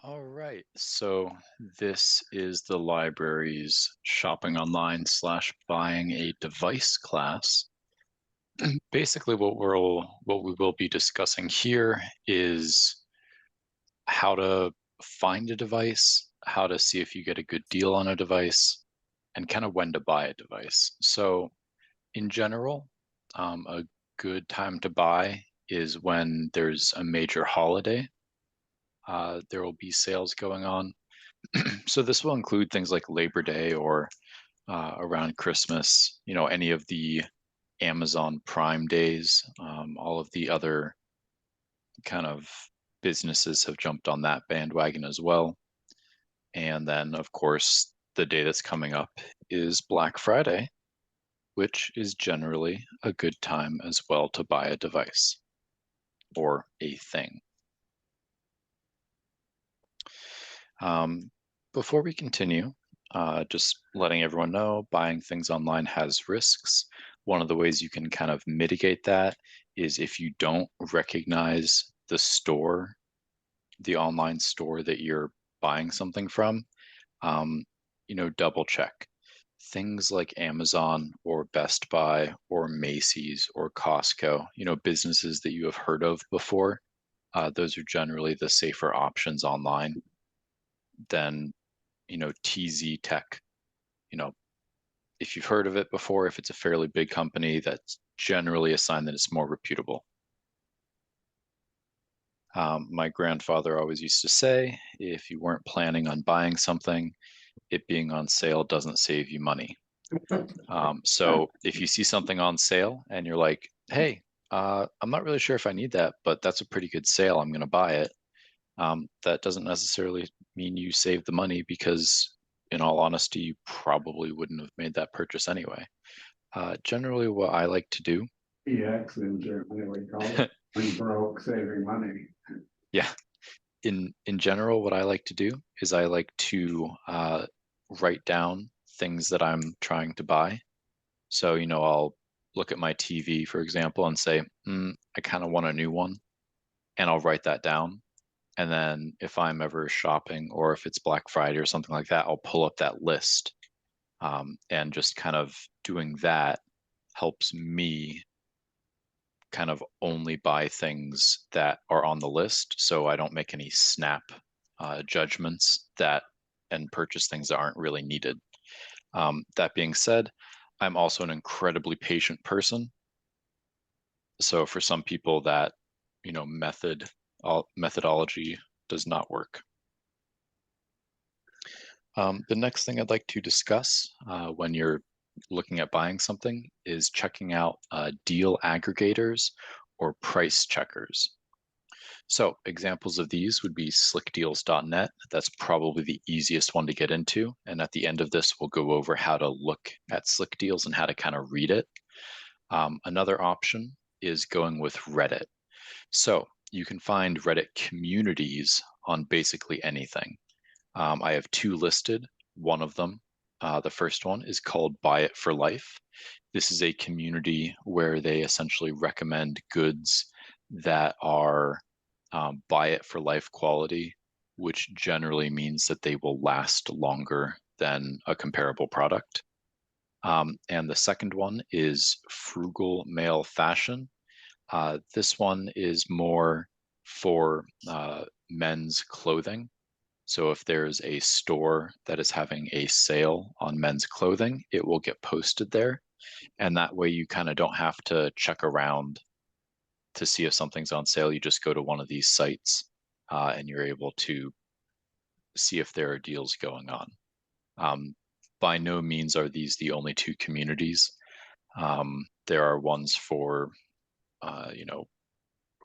All right, so this is the library's shopping online slash buying a device class. Basically, what we will be discussing here is how to find a device, how to see if you get a good deal on a device, and kind of when to buy a device. So, in general, a good time to buy is when there's a major holiday. There will be sales going on. So this will include things like Labor Day or around Christmas, any of the Amazon Prime days, all of the other kind of businesses have jumped on that bandwagon as well. And then, of course, the day that's coming up is Black Friday, which is generally a good time as well to buy a device or a thing. Um, Before we continue, just letting everyone know buying things online has risks. One of the ways you can kind of mitigate that is if you don't recognize the store, the online store that you're buying something from, um, double check. Things like Amazon or Best Buy or Macy's or Costco, businesses that you have heard of before, those are generally the safer options online than TZ Tech. You know, if you've heard of it before, if it's a fairly big company, that's generally a sign that it's more reputable. My grandfather always used to say, if you weren't planning on buying something, it being on sale doesn't save you money. So if you see something on sale and you're like, hey, I'm not really sure if I need that, but that's a pretty good sale. I'm going to buy it. That doesn't necessarily mean you save the money because, in all honesty, you probably wouldn't have made that purchase anyway. Generally, what I like to do, EX in Germany, we call it when broke saving money. yeah, in general, what I like to do is I like to write down things that I'm trying to buy. So, I'll look at my TV, for example, and say, I kind of want a new one, and I'll write that down. And then if I'm ever shopping or if it's Black Friday or something like that, I'll pull up that list. And just kind of doing that helps me kind of only buy things that are on the list. So I don't make any snap judgments that and purchase things that aren't really needed. That being said, I'm also an incredibly patient person. So for some people that, methodology does not work. The next thing I'd like to discuss when you're looking at buying something is checking out deal aggregators or price checkers. So examples of these would be slickdeals.net. That's probably the easiest one to get into. And at the end of this, we'll go over how to look at Slick Deals and how to kind of read it. Another option is going with Reddit. So you can find Reddit communities on basically anything. I have two listed. One of them, the first one, is called Buy It for Life. This is a community where they essentially recommend goods that are buy it for life quality, which generally means that they will last longer than a comparable product. And the second one is Frugal Male Fashion. This one is more for men's clothing. So if there's a store that is having a sale on men's clothing, it will get posted there. And that way you kind of don't have to check around to see if something's on sale. You just go to one of these sites and you're able to see if there are deals going on. Um, by no means are these the only two communities. There are ones for, you know,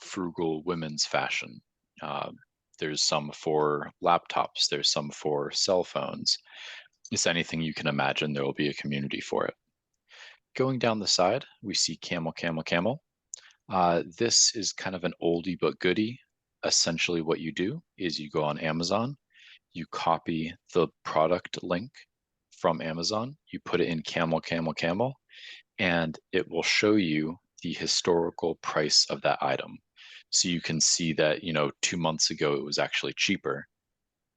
frugal women's fashion. Uh, there's some for laptops. There's some for cell phones. It's anything you can imagine, there will be a community for it. Going down the side, we see Camel, Camel, Camel. This is kind of an oldie but goodie. Essentially, what you do is you go on Amazon, you copy the product link from Amazon, you put it in Camel, Camel, Camel, and it will show you the historical price of that item. So you can see that, 2 months ago it was actually cheaper.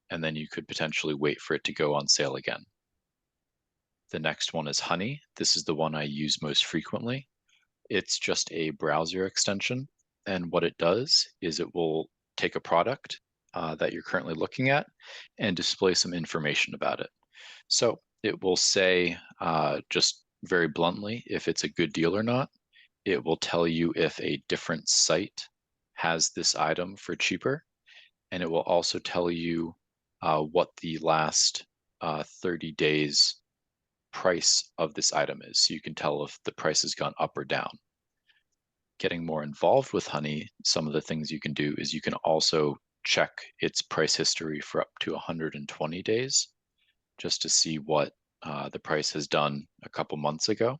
and then you could potentially wait for it to go on sale again. The next one is Honey. This is the one I use most frequently. It's just a browser extension, and what it does is it will take a product that you're currently looking at and display some information about it. So it will say, just very bluntly, if it's a good deal or not. It will tell you if a different site has this item for cheaper, and it will also tell you what the last 30 days price of this item is. So you can tell if the price has gone up or down. Getting more involved with Honey, some of the things you can do is you can also check its price history for up to 120 days just to see what the price has done a couple months ago.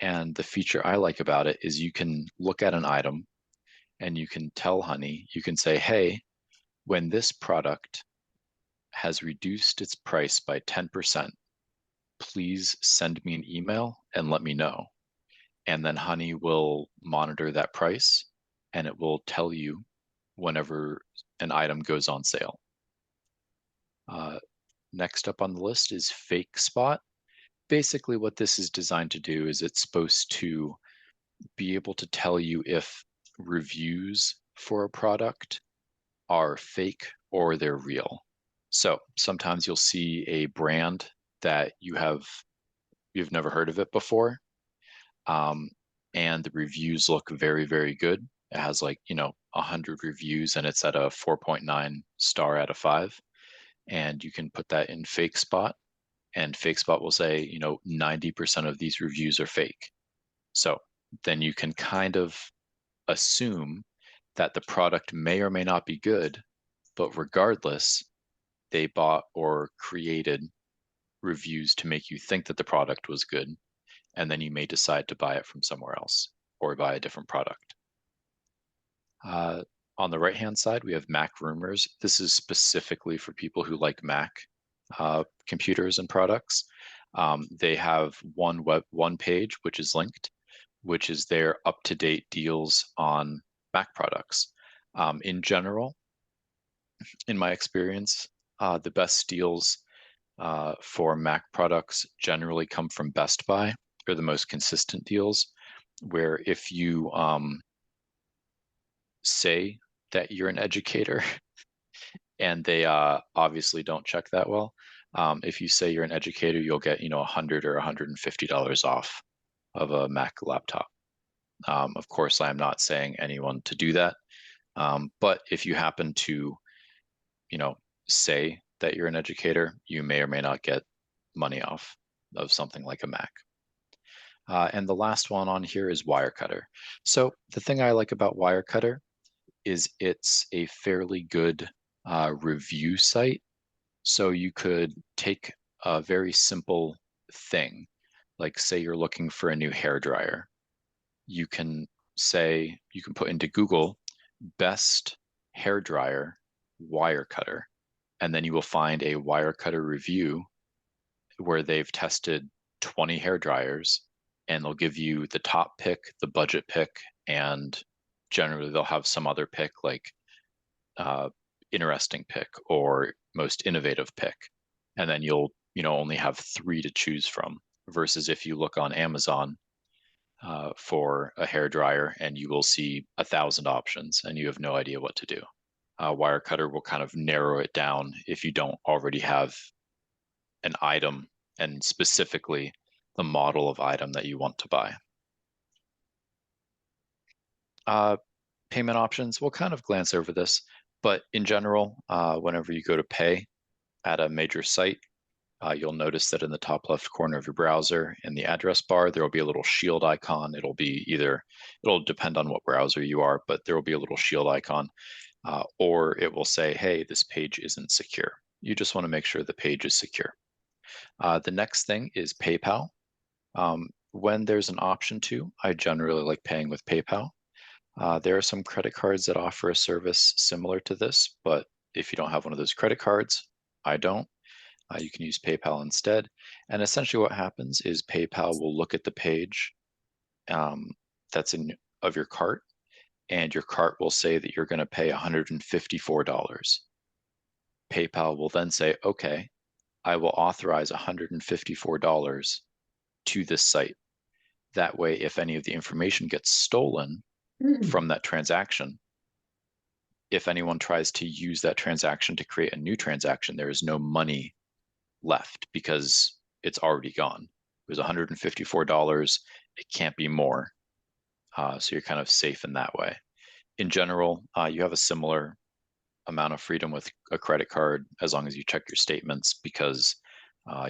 And the feature I like about it is you can look at an item and you can tell Honey, you can say, hey, when this product has reduced its price by 10%, please send me an email and let me know. And then Honey will monitor that price and it will tell you whenever an item goes on sale. Next up on the list is Fake Spot. Basically, what this is designed to do is it's supposed to be able to tell you if reviews for a product are fake or they're real. So sometimes you'll see a brand that you've never heard of it before, and the reviews look very, very good. It has 100 reviews and it's at a 4.9 star out of 5. And you can put that in Fake Spot, and Fake Spot will say, 90% of these reviews are fake. So then you can kind of assume that the product may or may not be good, but regardless, they bought or created reviews to make you think that the product was good, and then you may decide to buy it from somewhere else or buy a different product. On the right-hand side, we have Mac Rumors. This is specifically for people who like Mac computers and products. They have one page which is linked, which is their up-to-date deals on Mac products. In general, in my experience, the best deals for Mac products generally come from Best Buy. They're the most consistent deals, where if you say that you're an educator and they obviously don't check that well, if you say you're an educator, you'll get $100 or $150 off of a Mac laptop. Of course, I'm not saying anyone to do that, but if you happen to say that you're an educator, you may or may not get money off of something like a Mac. And the last one on here is Wirecutter. So the thing I like about Wirecutter is it's a fairly good review site. So you could take a very simple thing, like say you're looking for a new hair dryer. You can put into Google best hair dryer Wirecutter, and then you will find a Wirecutter review where they've tested 20 hair dryers, and they'll give you the top pick, the budget pick, and generally they'll have some other pick like interesting pick or most innovative pick. And then you'll only have 3 to choose from, versus if you look on Amazon for a hair dryer and you will see 1,000 options and you have no idea what to do. Wirecutter will kind of narrow it down if you don't already have an item and specifically the model of item that you want to buy. Payment options, we'll kind of glance over this, but in general, whenever you go to pay at a major site, you'll notice that in the top left corner of your browser in the address bar, there will be a little shield icon. It'll depend on what browser you are, but there will be a little shield icon, or it will say, hey, this page isn't secure. You just want to make sure the page is secure. The next thing is PayPal. When there's an option to, I generally like paying with PayPal. There are some credit cards that offer a service similar to this, but if you don't have one of those credit cards, I don't. You can use PayPal instead. And essentially what happens is PayPal will look at the page that's of your cart, and your cart will say that you're going to pay $154. PayPal will then say, okay, I will authorize $154 to this site. That way, if any of the information gets stolen Hmm. from that transaction, if anyone tries to use that transaction to create a new transaction, there is no money left because it's already gone. It was $154. It can't be more. So you're kind of safe in that way. In general, you have a similar amount of freedom with a credit card as long as you check your statements because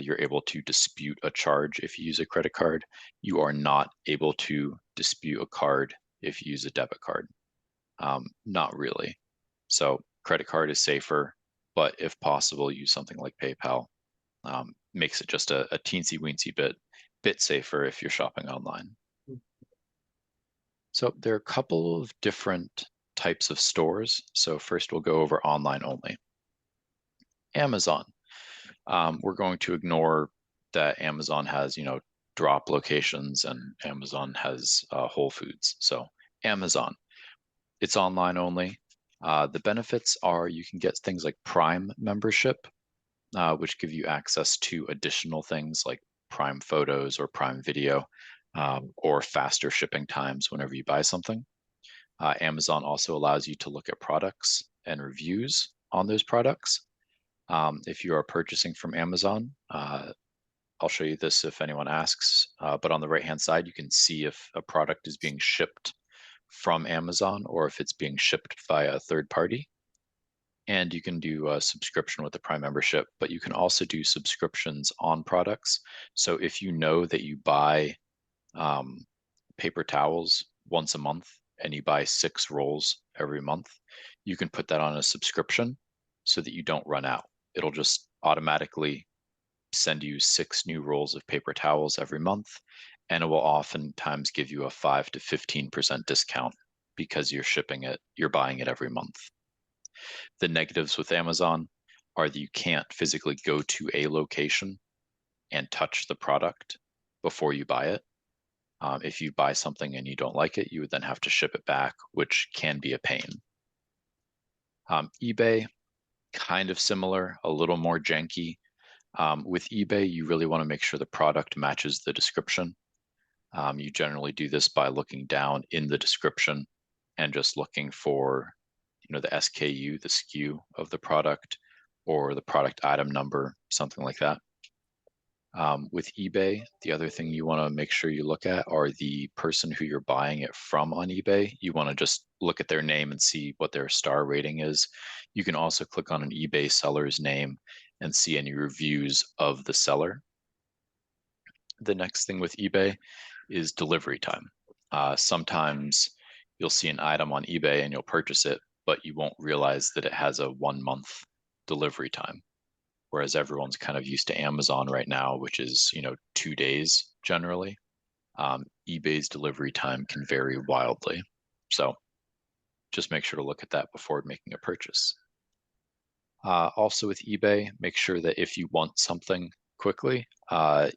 you're able to dispute a charge if you use a credit card. You are not able to dispute a card if you use a debit card. Not really. So credit card is safer, but if possible, use something like PayPal. Makes it just a teensy weensy bit safer if you're shopping online. So there are a couple of different types of stores. So first we'll go over online only. Amazon. We're going to ignore that Amazon has, drop locations and Amazon has Whole Foods. So Amazon, it's online only. The benefits are you can get things like Prime membership, which give you access to additional things like Prime Photos or Prime Video, or faster shipping times whenever you buy something. Amazon also allows you to look at products and reviews on those products. If you are purchasing from Amazon, I'll show you this if anyone asks, but on the right-hand side, you can see if a product is being shipped from Amazon or if it's being shipped via a third party. And you can do a subscription with the Prime membership, but you can also do subscriptions on products. So if you know that you buy um, paper towels once a month and you buy 6 rolls every month, you can put that on a subscription so that you don't run out. It'll just automatically send you 6 new rolls of paper towels every month, and it will oftentimes give you a 5 to 15% discount because you're buying it every month. The negatives with Amazon are that you can't physically go to a location and touch the product before you buy it. If you buy something and you don't like it, you would then have to ship it back, which can be a pain. eBay, kind of similar, a little more janky. With eBay, you really want to make sure the product matches the description. You generally do this by looking down in the description and just looking for, the SKU, the SKU of the product, or the product item number, something like that. With eBay, the other thing you want to make sure you look at are the person who you're buying it from on eBay. You want to just look at their name and see what their star rating is. You can also click on an eBay seller's name and see any reviews of the seller. The next thing with eBay is delivery time. Sometimes you'll see an item on eBay and you'll purchase it, but you won't realize that it has a 1 month delivery time. Whereas everyone's kind of used to Amazon right now, which is, 2 days generally. eBay's delivery time can vary wildly. So just make sure to look at that before making a purchase. Also with eBay, make sure that if you want something quickly,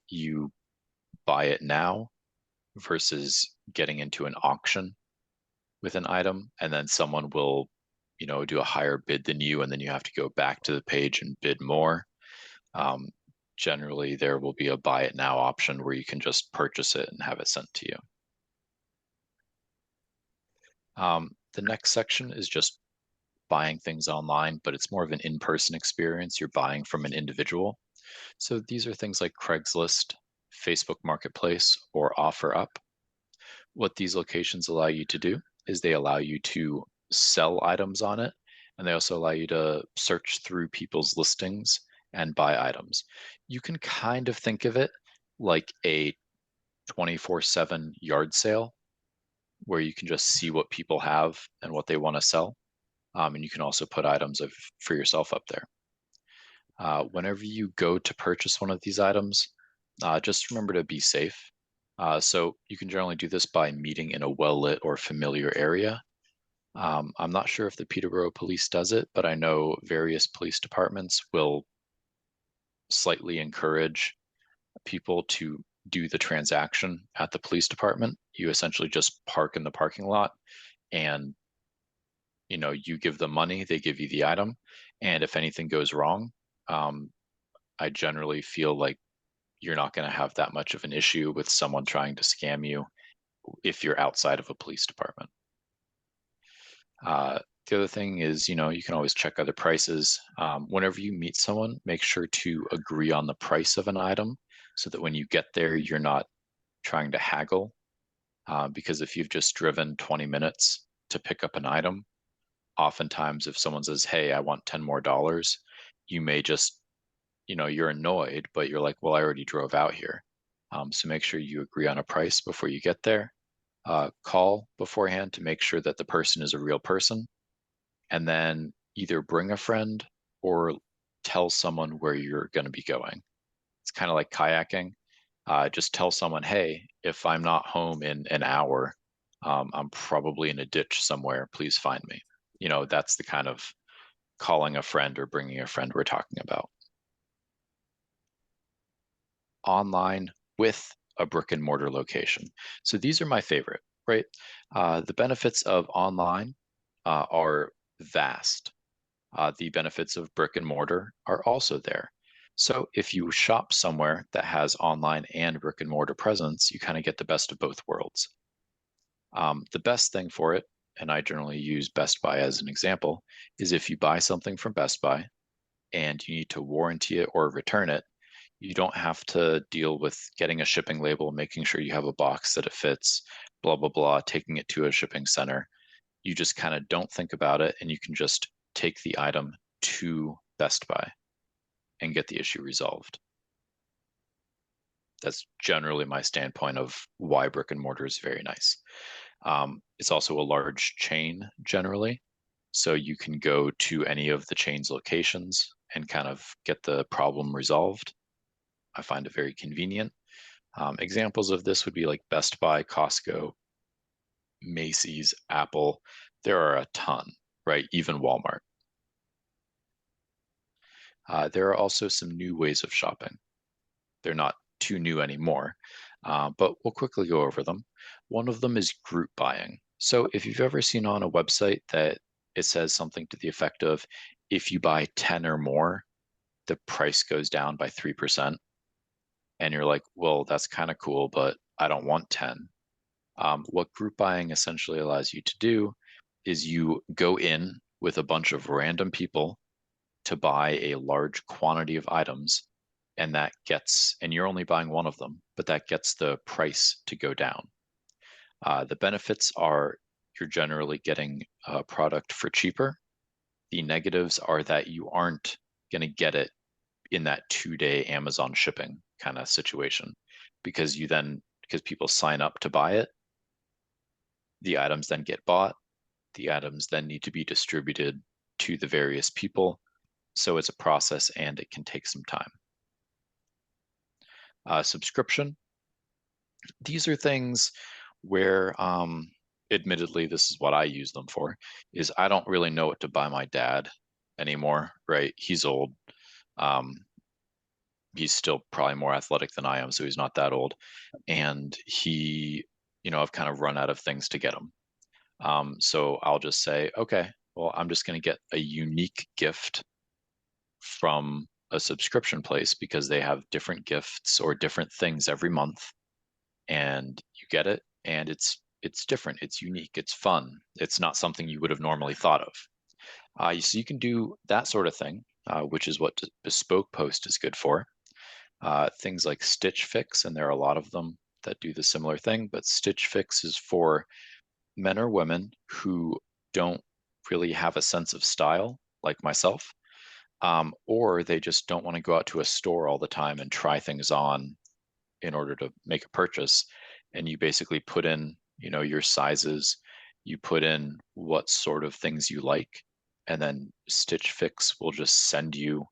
you buy it now versus getting into an auction with an item, and then someone will, do a higher bid than you, and then you have to go back to the page and bid more. Um, Generally, there will be a buy it now option where you can just purchase it and have it sent to you. The next section is just buying things online, but it's more of an in-person experience. You're buying from an individual. So these are things like Craigslist, Facebook Marketplace, or OfferUp. What these locations allow you to do is they allow you to sell items on it, and they also allow you to search through people's listings and buy items. You can kind of think of it like a 24/7 yard sale where you can just see what people have and what they want to sell. And you can also put items for yourself up there. Whenever you go to purchase one of these items, just remember to be safe. So you can generally do this by meeting in a well-lit or familiar area. I'm not sure if the Peterborough Police does it, but I know various police departments will slightly encourage people to do the transaction at the police department. You essentially just park in the parking lot and you give them money, they give you the item, and if anything goes wrong, um, I generally feel like you're not going to have that much of an issue with someone trying to scam you if you're outside of a police department. Uh, the other thing is, you can always check other prices. Whenever you meet someone, make sure to agree on the price of an item so that when you get there, you're not trying to haggle. Because if you've just driven 20 minutes to pick up an item, oftentimes if someone says, "Hey, I want 10 more dollars," you may just, you're annoyed, but you're like, "Well, I already drove out here." So make sure you agree on a price before you get there. Call beforehand to make sure that the person is a real person, and then either bring a friend or tell someone where you're going to be going. It's kind of like kayaking. Just tell someone, "Hey, if I'm not home in an hour, I'm probably in a ditch somewhere. Please find me." That's the kind of calling a friend or bringing a friend we're talking about. Online with a brick and mortar location. So these are my favorite, right? The benefits of online are vast. The benefits of brick and mortar are also there. So if you shop somewhere that has online and brick and mortar presence, you kind of get the best of both worlds. The best thing for it, and I generally use Best Buy as an example, is if you buy something from Best Buy and you need to warranty it or return it, you don't have to deal with getting a shipping label, making sure you have a box that it fits, blah, blah, blah, taking it to a shipping center. You just kind of don't think about it and you can just take the item to Best Buy and get the issue resolved. That's generally my standpoint of why brick and mortar is very nice. It's also a large chain generally, so you can go to any of the chain's locations and kind of get the problem resolved. I find it very convenient. Examples of this would be like Best Buy, Costco, Macy's, Apple. There are a ton, right? Even Walmart. There are also some new ways of shopping. They're not too new anymore, but we'll quickly go over them. One of them is group buying. So if you've ever seen on a website that it says something to the effect of, if you buy 10 or more, the price goes down by 3%. And you're like, well, that's kind of cool, but I don't want 10. What group buying essentially allows you to do is you go in with a bunch of random people to buy a large quantity of items, and you're only buying one of them, but that gets the price to go down. The benefits are you're generally getting a product for cheaper. The negatives are that you aren't going to get it in that 2-day Amazon shipping kind of situation because people sign up to buy it, the items then get bought, the items then need to be distributed to the various people. So it's a process and it can take some time. Subscription. These are things where, admittedly, this is what I use them for, is I don't really know what to buy my dad anymore, right? He's old. Um, he's still probably more athletic than I am, so he's not that old. And I've kind of run out of things to get him. So I'll just say, okay, well, I'm just going to get a unique gift from a subscription place because they have different gifts or different things every month, and you get it, and it's different, it's unique, it's fun, it's not something you would have normally thought of. So you can do that sort of thing, which is what Bespoke Post is good for. Things like Stitch Fix, and there are a lot of them that do the similar thing, but Stitch Fix is for men or women who don't really have a sense of style, like myself, or they just don't want to go out to a store all the time and try things on in order to make a purchase. And you basically put in, your sizes, you put in what sort of things you like, and then Stitch Fix will just send you,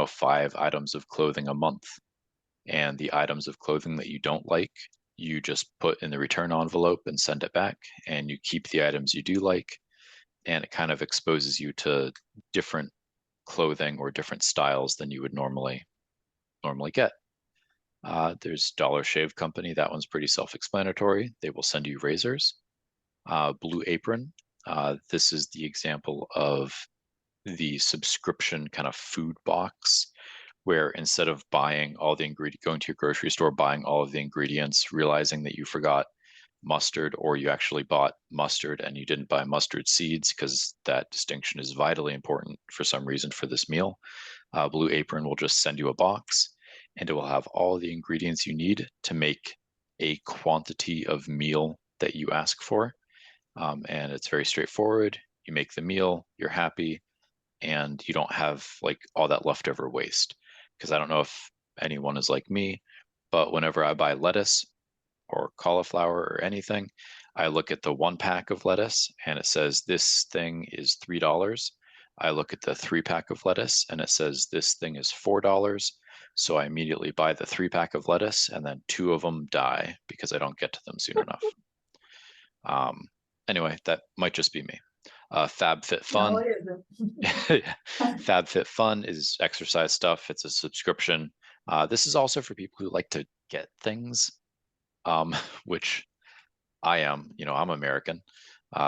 5 items of clothing a month. And the items of clothing that you don't like, you just put in the return envelope and send it back, and you keep the items you do like. And it kind of exposes you to different clothing or different styles than you would normally get. There's Dollar Shave Company. That one's pretty self-explanatory. They will send you razors. Blue Apron. This is the example of the subscription kind of food box, where instead of buying all the ingredient, going to your grocery store, buying all of the ingredients, realizing that you forgot mustard, or you actually bought mustard and you didn't buy mustard seeds, because that distinction is vitally important for some reason for this meal. Blue Apron will just send you a box, and it will have all the ingredients you need to make a quantity of meal that you ask for. And it's very straightforward. You make the meal, you're happy, and you don't have like all that leftover waste. Because I don't know if anyone is like me, but whenever I buy lettuce or cauliflower or anything, I look at the 1 pack of lettuce and it says this thing is $3. I look at the 3 pack of lettuce and it says this thing is $4. So I immediately buy the 3 pack of lettuce, and then 2 of them die because I don't get to them soon enough. Um, anyway, that might just be me. No, FabFitFun. it isn't. FabFitFun is exercise stuff. It's a subscription. This is also for people who like to get things, which I am. I'm American,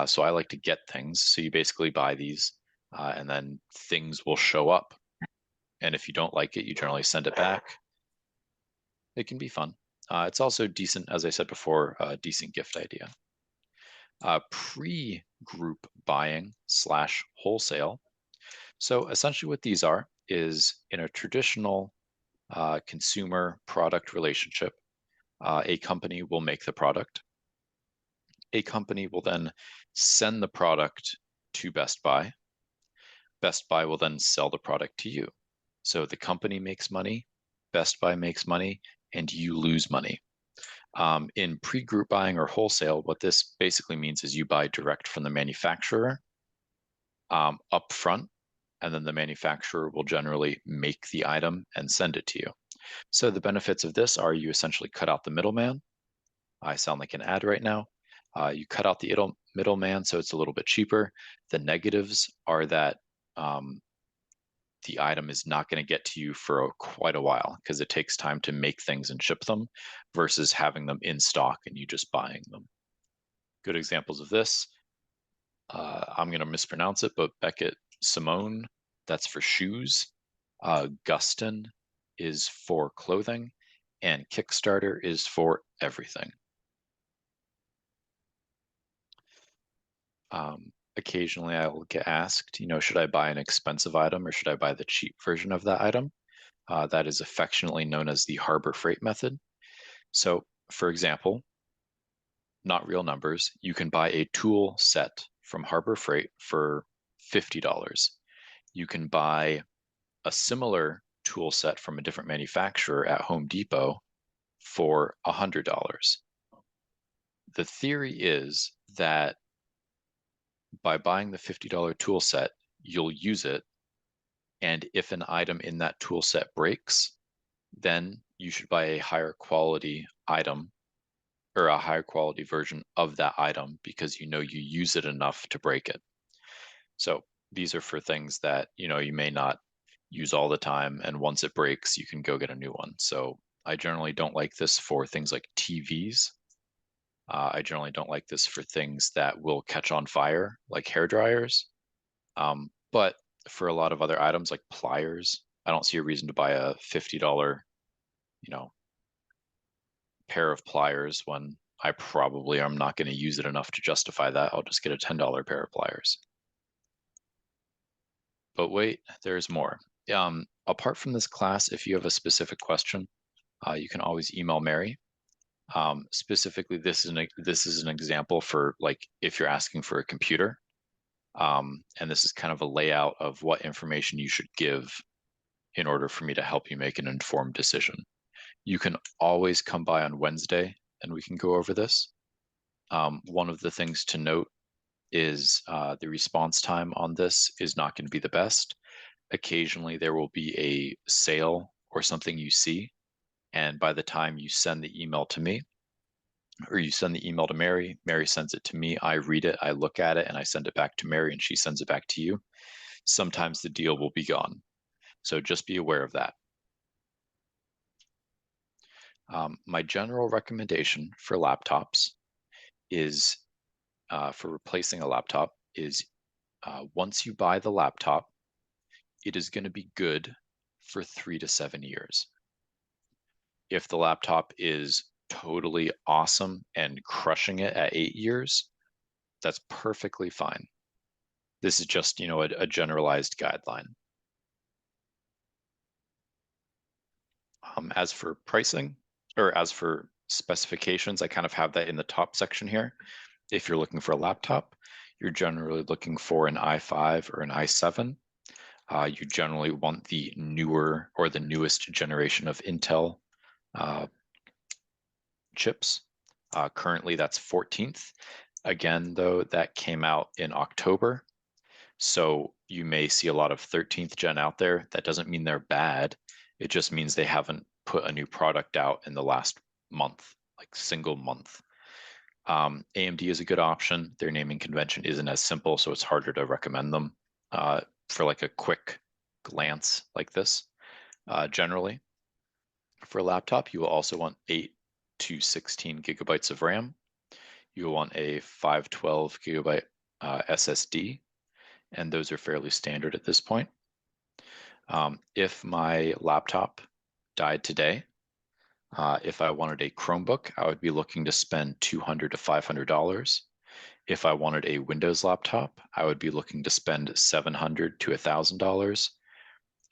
so I like to get things. So you basically buy these, and then things will show up. And if you don't like it, you generally send it back. It can be fun. It's also decent, as I said before, a decent gift idea. Pre-group buying / wholesale. So essentially what these are is, in a traditional consumer product relationship, a company will make the product. A company will then send the product to Best Buy. Best Buy will then sell the product to you. So the company makes money, Best Buy makes money, and you lose money. In pre-group buying or wholesale, what this basically means is you buy direct from the manufacturer up front, and then the manufacturer will generally make the item and send it to you. So the benefits of this are you essentially cut out the middleman. I sound like an ad right now. You cut out the middleman, so it's a little bit cheaper. The negatives are that the item is not going to get to you for quite a while, because it takes time to make things and ship them versus having them in stock and you just buying them. Good examples of this. I'm going to mispronounce it, but Beckett Simone, that's for shoes. Gustin is for clothing, and Kickstarter is for everything. Occasionally I will get asked, should I buy an expensive item or should I buy the cheap version of that item? That is affectionately known as the Harbor Freight method. So, for example, not real numbers, you can buy a tool set from Harbor Freight for $50. You can buy a similar tool set from a different manufacturer at Home Depot for $100. The theory is that by buying the $50 tool set, you'll use it. And if an item in that tool set breaks, then you should buy a higher quality item, or a higher quality version of that item, because you use it enough to break it. So these are for things that you may not use all the time, and once it breaks, you can go get a new one. So I generally don't like this for things like TVs. I generally don't like this for things that will catch on fire, like hair dryers. But for a lot of other items like pliers, I don't see a reason to buy a $50, pair of pliers when I probably am not going to use it enough to justify that. I'll just get a $10 pair of pliers. But wait, there's more. Apart from this class, if you have a specific question, you can always email Mary. Specifically, this is an example for like if you're asking for a computer, and this is kind of a layout of what information you should give in order for me to help you make an informed decision. You can always come by on Wednesday and we can go over this. One of the things to note is the response time on this is not going to be the best. Occasionally there will be a sale or something you see, and by the time you send the email to me, or you send the email to Mary, Mary sends it to me, I read it, I look at it, and I send it back to Mary, and she sends it back to you. Sometimes the deal will be gone. So just be aware of that. My general recommendation for laptops is, for replacing a laptop, is once you buy the laptop, it is going to be good for 3 to 7 years. If the laptop is totally awesome and crushing it at 8 years, that's perfectly fine. This is just, a generalized guideline. As for pricing, or as for specifications, I kind of have that in the top section here. If you're looking for a laptop, you're generally looking for an i5 or an i7. You generally want the newer or the newest generation of Intel chips. Currently, that's 14th. Again, though, that came out in October. So you may see a lot of 13th gen out there. That doesn't mean they're bad. It just means they haven't put a new product out in the last month, like single month. AMD is a good option. Their naming convention isn't as simple, so it's harder to recommend them for like a quick glance like this. Generally, for a laptop, you will also want 8 to 16 gigabytes of RAM. You will want a 512 gigabyte SSD, and those are fairly standard at this point. If my laptop died today, if I wanted a Chromebook, I would be looking to spend $200 to $500. If I wanted a Windows laptop, I would be looking to spend $700 to $1,000.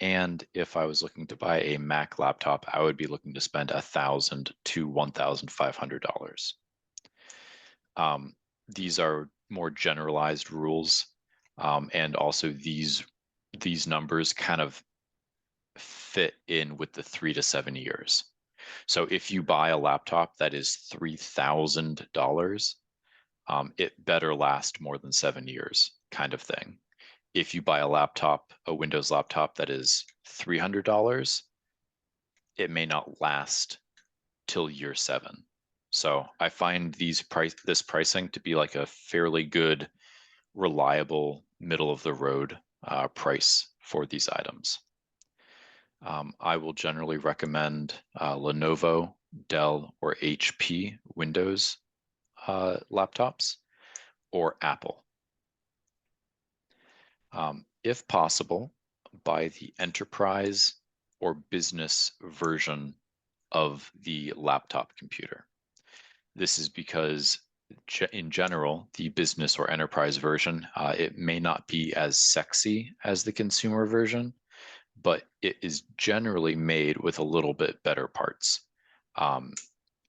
And if I was looking to buy a Mac laptop, I would be looking to spend $1,000 to $1,500. These are more generalized rules, and also these numbers kind of fit in with the 3 to 7 years. So if you buy a laptop that is $3,000, it better last more than 7 years, kind of thing. If you buy a Windows laptop that is $300, it may not last till year 7. So I find this pricing to be like a fairly good, reliable, middle of the road price for these items. I will generally recommend Lenovo, Dell, or HP Windows laptops, or Apple. If possible, buy the enterprise or business version of the laptop computer. This is because in general, the business or enterprise version, it may not be as sexy as the consumer version, but it is generally made with a little bit better parts,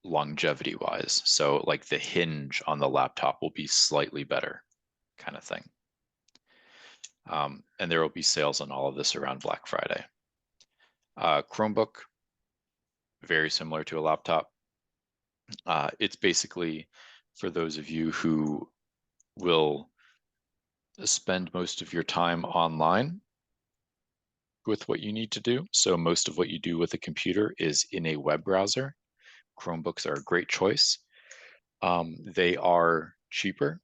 longevity wise. So like the hinge on the laptop will be slightly better, kind of thing. And there will be sales on all of this around Black Friday. Chromebook, very similar to a laptop. It's basically for those of you who will spend most of your time online with what you need to do. So most of what you do with a computer is in a web browser. Chromebooks are a great choice. They are cheaper.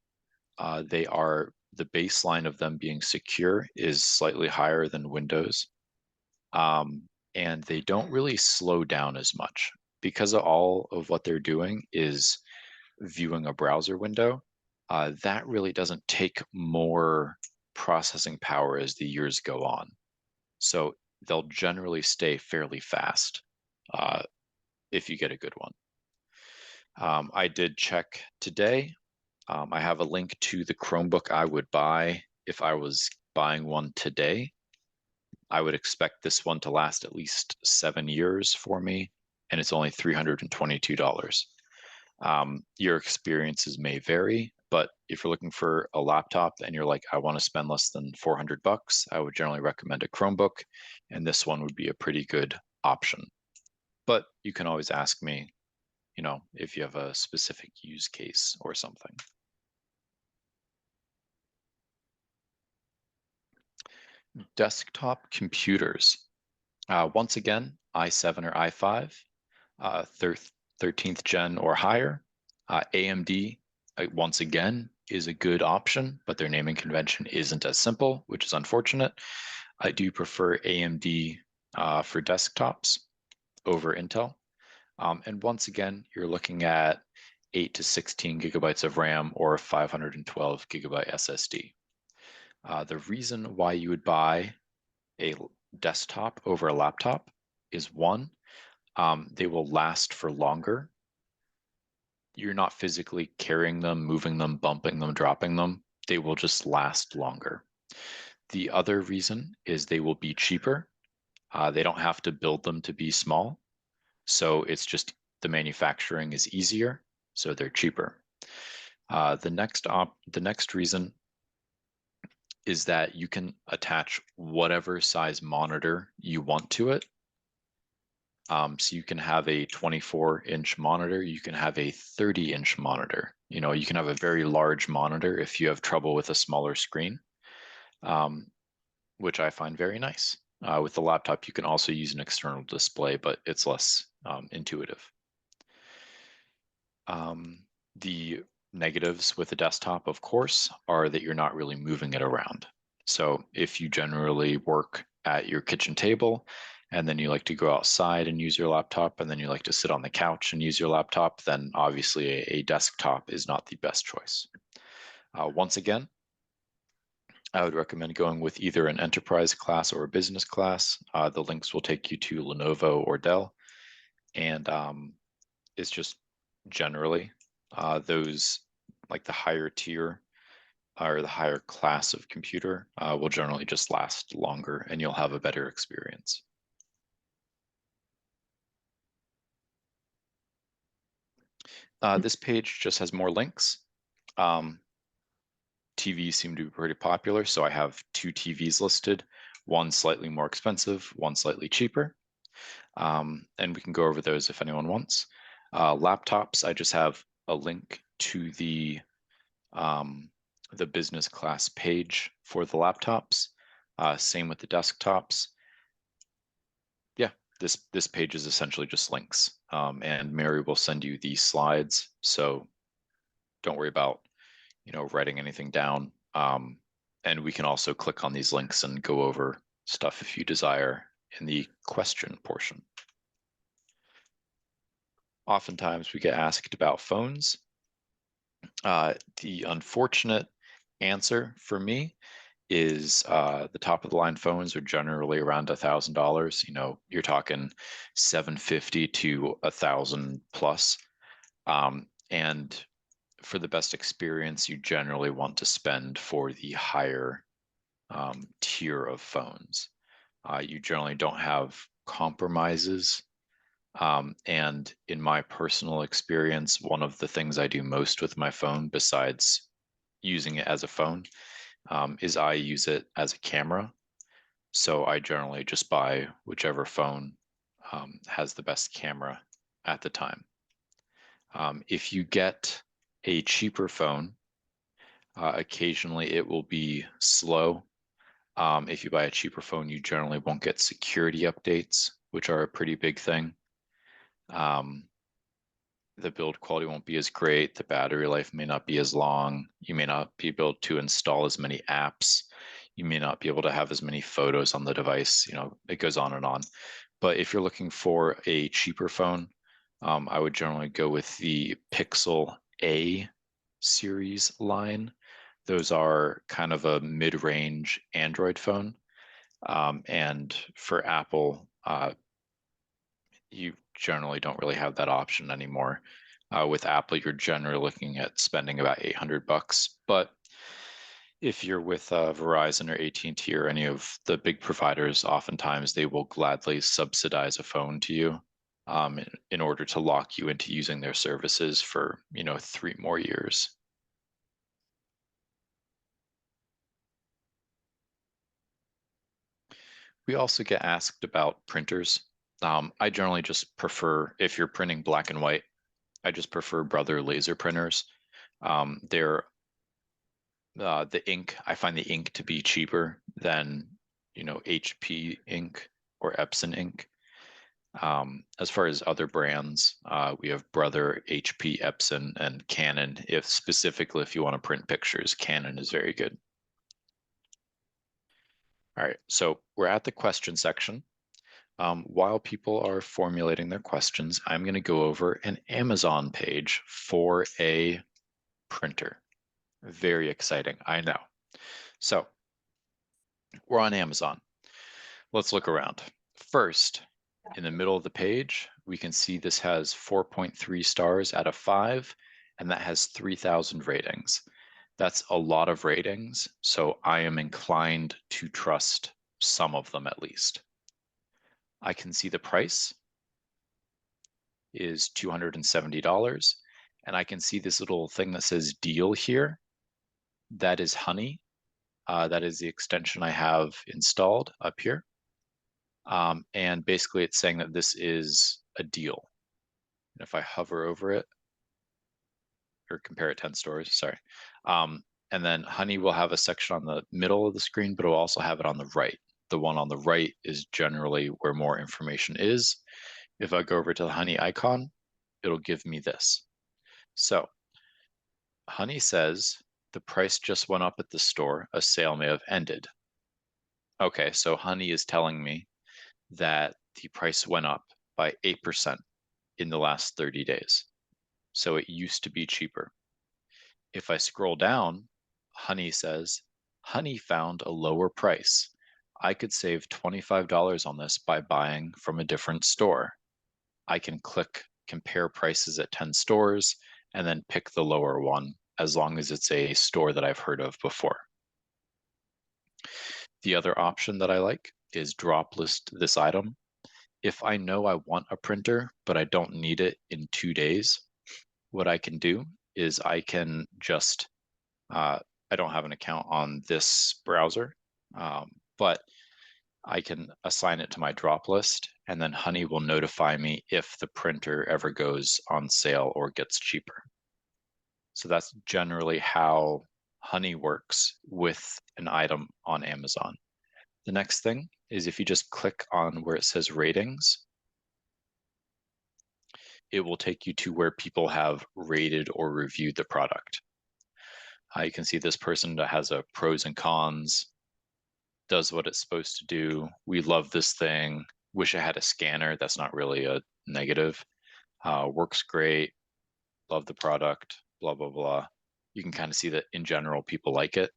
The baseline of them being secure is slightly higher than Windows. And they don't really slow down as much because of all of what they're doing is viewing a browser window. That really doesn't take more processing power as the years go on. So they'll generally stay fairly fast if you get a good one. I did check today. I have a link to the Chromebook I would buy if I was buying one today. I would expect this one to last at least 7 years for me, and it's only $322. Your experiences may vary, but if you're looking for a laptop and you're like, I want to spend less than $400, I would generally recommend a Chromebook, and this one would be a pretty good option. But you can always ask me, if you have a specific use case or something. Desktop computers. Once again, i7 or i5, 13th gen or higher. AMD, once again, is a good option, but their naming convention isn't as simple, which is unfortunate. I do prefer AMD for desktops over Intel. And once again, you're looking at 8 to 16 gigabytes of RAM or a 512 gigabyte SSD. The reason why you would buy a desktop over a laptop is one, they will last for longer. You're not physically carrying them, moving them, bumping them, dropping them. They will just last longer. The other reason is they will be cheaper. They don't have to build them to be small. So it's just the manufacturing is easier, so they're cheaper. The next reason is that you can attach whatever size monitor you want to it. So you can have a 24-inch monitor, you can have a 30-inch monitor. You can have a very large monitor if you have trouble with a smaller screen, which I find very nice. With the laptop, you can also use an external display, but it's less intuitive. The negatives with a desktop, of course, are that you're not really moving it around. So if you generally work at your kitchen table and then you like to go outside and use your laptop and then you like to sit on the couch and use your laptop, then obviously a desktop is not the best choice. Once again, I would recommend going with either an enterprise class or a business class. The links will take you to Lenovo or Dell. And it's just generally those like the higher tier or the higher class of computer will generally just last longer and you'll have a better experience. This page just has more links. TVs seem to be pretty popular, so I have two TVs listed, one slightly more expensive, one slightly cheaper. And we can go over those if anyone wants. Laptops, I just have a link to the business class page for the laptops. Same with the desktops. Yeah, this page is essentially just links, and Mary will send you these slides. So don't worry about writing anything down. And we can also click on these links and go over stuff if you desire in the question portion. Oftentimes we get asked about phones. The unfortunate answer for me is the top of the line phones are generally around $1,000. You're talking 750 to 1,000 plus. And for the best experience, you generally want to spend for the higher tier of phones. You generally don't have compromises. And in my personal experience, one of the things I do most with my phone, besides using it as a phone, is I use it as a camera. So I generally just buy whichever phone has the best camera at the time. If you get a cheaper phone, occasionally it will be slow. If you buy a cheaper phone, you generally won't get security updates, which are a pretty big thing. The build quality won't be as great. The battery life may not be as long. You may not be able to install as many apps. You may not be able to have as many photos on the device. It goes on and on. But if you're looking for a cheaper phone, I would generally go with the Pixel A series line. Those are kind of a mid-range Android phone. And for Apple, you generally don't really have that option anymore. With Apple, you're generally looking at spending about $800. But if you're with Verizon or AT&T or any of the big providers, oftentimes they will gladly subsidize a phone to you in order to lock you into using their services for 3 more years. We also get asked about printers. I generally just prefer, if you're printing black and white, I just prefer Brother laser printers. They're the ink. I find the ink to be cheaper than HP ink or Epson ink. As far as other brands, we have Brother, HP, Epson, and Canon. Specifically if you want to print pictures, Canon is very good. All right, so we're at the question section. While people are formulating their questions, I'm going to go over an Amazon page for a printer. Very exciting, I know. So we're on Amazon. Let's look around. First, in the middle of the page, we can see this has 4.3 stars out of 5, and that has 3,000 ratings. That's a lot of ratings, so I am inclined to trust some of them at least. I can see the price is $270, and I can see this little thing that says deal here. That is Honey. That is the extension I have installed up here. And basically it's saying that this is a deal. And if I hover over it, or compare it 10 stores, sorry. And then Honey will have a section on the middle of the screen, but it will also have it on the right. The one on the right is generally where more information is. If I go over to the Honey icon, it'll give me this. So Honey says the price just went up at the store. A sale may have ended. Okay, so Honey is telling me that the price went up by 8% in the last 30 days. So it used to be cheaper. If I scroll down, Honey says, Honey found a lower price. I could save $25 on this by buying from a different store. I can click compare prices at 10 stores and then pick the lower one as long as it's a store that I've heard of before. The other option that I like is drop list this item. If I know I want a printer, but I don't need it in 2 days, what I can do is I can just, I don't have an account on this browser, but I can assign it to my drop list, and then Honey will notify me if the printer ever goes on sale or gets cheaper. So that's generally how Honey works with an item on Amazon. The next thing is if you just click on where it says ratings, it will take you to where people have rated or reviewed the product. You can see this person that has a pros and cons, does what it's supposed to do. We love this thing. Wish I had a scanner. That's not really a negative. Works great. Love the product. Blah, blah, blah. You can kind of see that in general, people like it.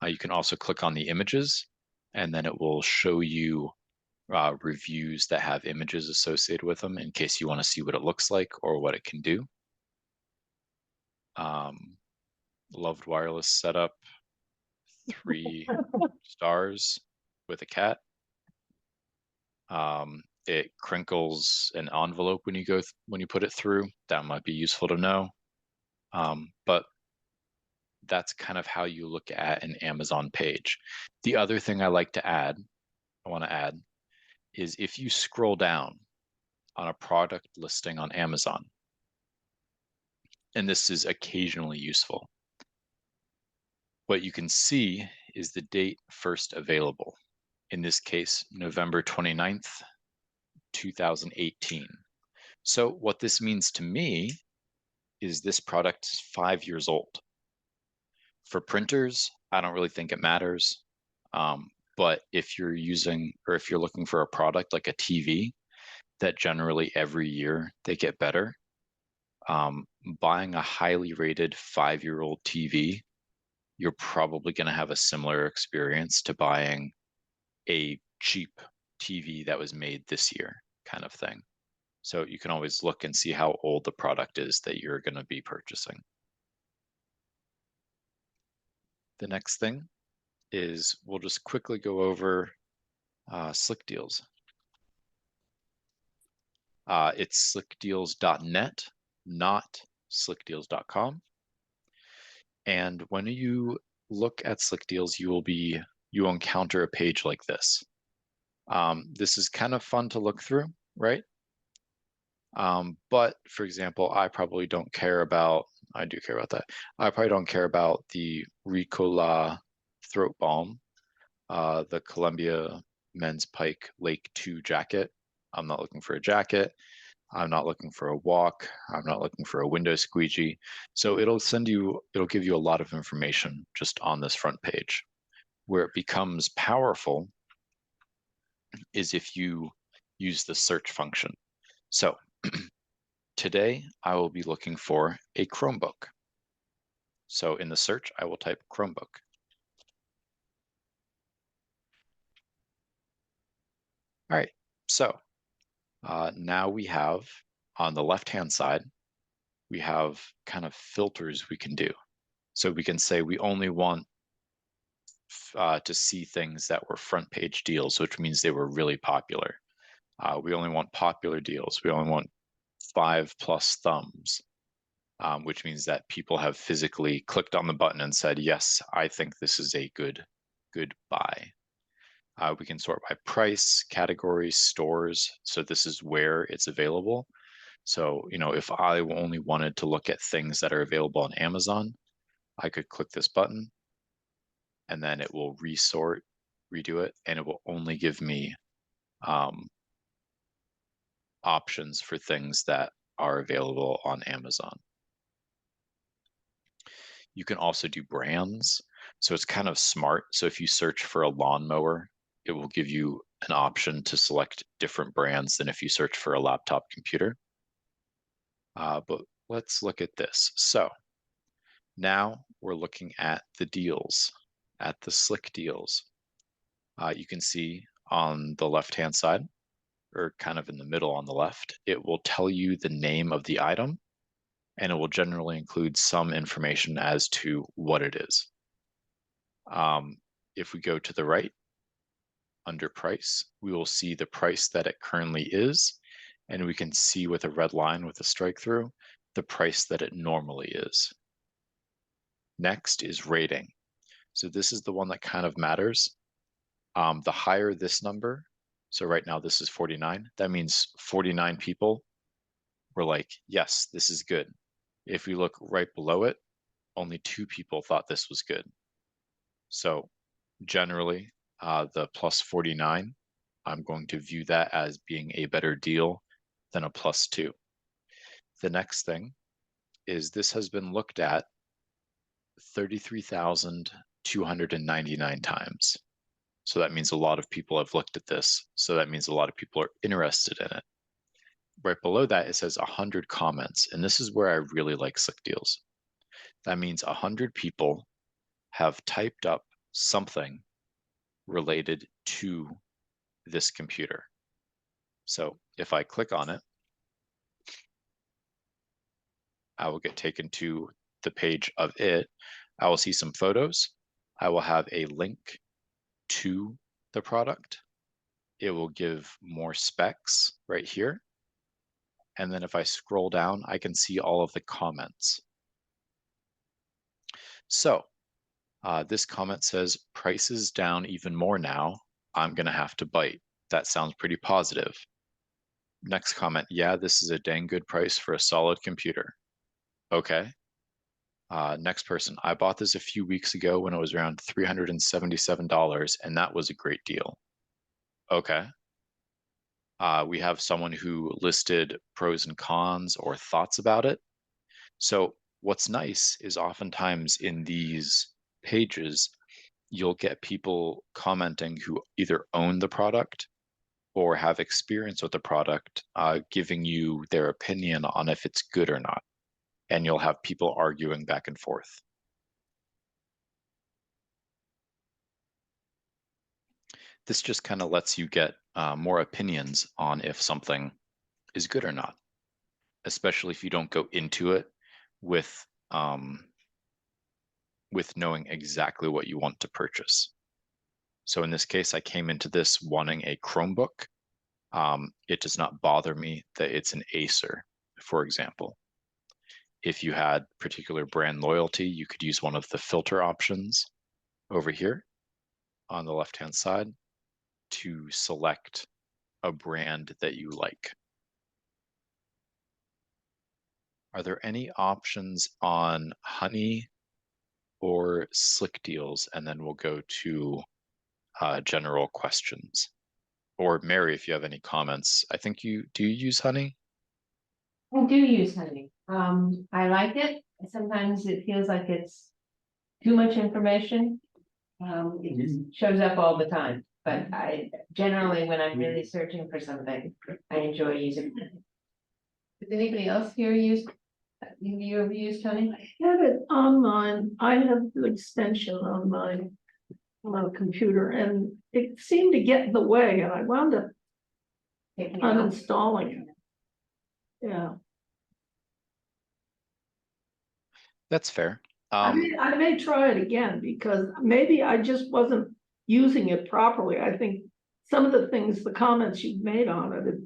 You can also click on the images, and then it will show you reviews that have images associated with them in case you want to see what it looks like or what it can do. Loved wireless setup, 3 stars with a cat. It crinkles an envelope when you put it through. That might be useful to know. But that's kind of how you look at an Amazon page. The other thing I want to add, is if you scroll down on a product listing on Amazon, and this is occasionally useful, what you can see is the date first available. In this case, November 29th, 2018. So what this means to me is this product is 5 years old. For printers, I don't really think it matters. But if you're looking for a product like a TV, that generally every year they get better, buying a highly rated 5-year-old TV, you're probably going to have a similar experience to buying a cheap TV that was made this year kind of thing. So you can always look and see how old the product is that you're going to be purchasing. The next thing is we'll just quickly go over Slick Deals. It's slickdeals.net, not slickdeals.com. And when you look at Slick Deals, you will encounter a page like this. This is kind of fun to look through, right? But for example, I do care about that. I probably don't care about the Ricola throat balm, the Columbia Men's Pike Lake 2 jacket. I'm not looking for a jacket. I'm not looking for a walk. I'm not looking for a window squeegee. So it'll give you a lot of information just on this front page. Where it becomes powerful is if you use the search function. So today I will be looking for a Chromebook. So in the search, I will type Chromebook. All right, so now we have on the left-hand side, we have kind of filters we can do. So we can say we only want to see things that were front page deals, which means they were really popular. We only want popular deals. We only want 5+ thumbs, which means that people have physically clicked on the button and said, yes, I think this is a good buy. We can sort by price, categories, stores. So this is where it's available. So, if I only wanted to look at things that are available on Amazon, I could click this button and then it will redo it, and it will only give me options for things that are available on Amazon. You can also do brands. So it's kind of smart. So if you search for a lawnmower, it will give you an option to select different brands than if you search for a laptop computer. But let's look at this. So now we're looking at the deals, at the slick deals. You can see on the left-hand side, or kind of in the middle on the left, it will tell you the name of the item, and it will generally include some information as to what it is. If we go to the right, under price, we will see the price that it currently is, and we can see with a red line with a strike through the price that it normally is. Next is rating. So this is the one that kind of matters. The higher this number, so right now this is 49, that means 49 people were like, yes, this is good. If we look right below it, only 2 people thought this was good. So generally, the plus 49, I'm going to view that as being a better deal than a +2. The next thing is this has been looked at 33,299 times. So that means a lot of people have looked at this. So that means a lot of people are interested in it. Right below that, it says 100 comments. And this is where I really like slick deals. That means 100 people have typed up something related to this computer. So if I click on it, I will get taken to the page of it. I will see some photos. I will have a link to the product. It will give more specs right here. And then if I scroll down, I can see all of the comments. So this comment says, prices down even more now. I'm going to have to bite. That sounds pretty positive. Next comment, yeah, this is a dang good price for a solid computer. Okay. Next person, I bought this a few weeks ago when it was around $377, and that was a great deal. Okay. We have someone who listed pros and cons or thoughts about it. So what's nice is oftentimes in these pages, you'll get people commenting who either own the product or have experience with the product, giving you their opinion on if it's good or not. And you'll have people arguing back and forth. This just kind of lets you get more opinions on if something is good or not, especially if you don't go into it with knowing exactly what you want to purchase. So in this case, I came into this wanting a Chromebook. It does not bother me that it's an Acer, for example. If you had particular brand loyalty, you could use one of the filter options over here on the left-hand side to select a brand that you like. Are there any options on Honey or Slick Deals? And then we'll go to general questions. Or Mary, if you have any comments. I think you use Honey? I do use Honey. I like it. Sometimes it feels like it's too much information. It just shows up all the time. but I generally, when I'm really searching for something, I enjoy using. Does anybody else here use, you ever used Honey? I have it on mine. I have the extension on my computer, and it seemed to get in the way, and I wound up Taking it off? uninstalling it. Yeah, That's fair. I may try it again because maybe I just wasn't using it properly. I think some of the things, the comments you've made on it, it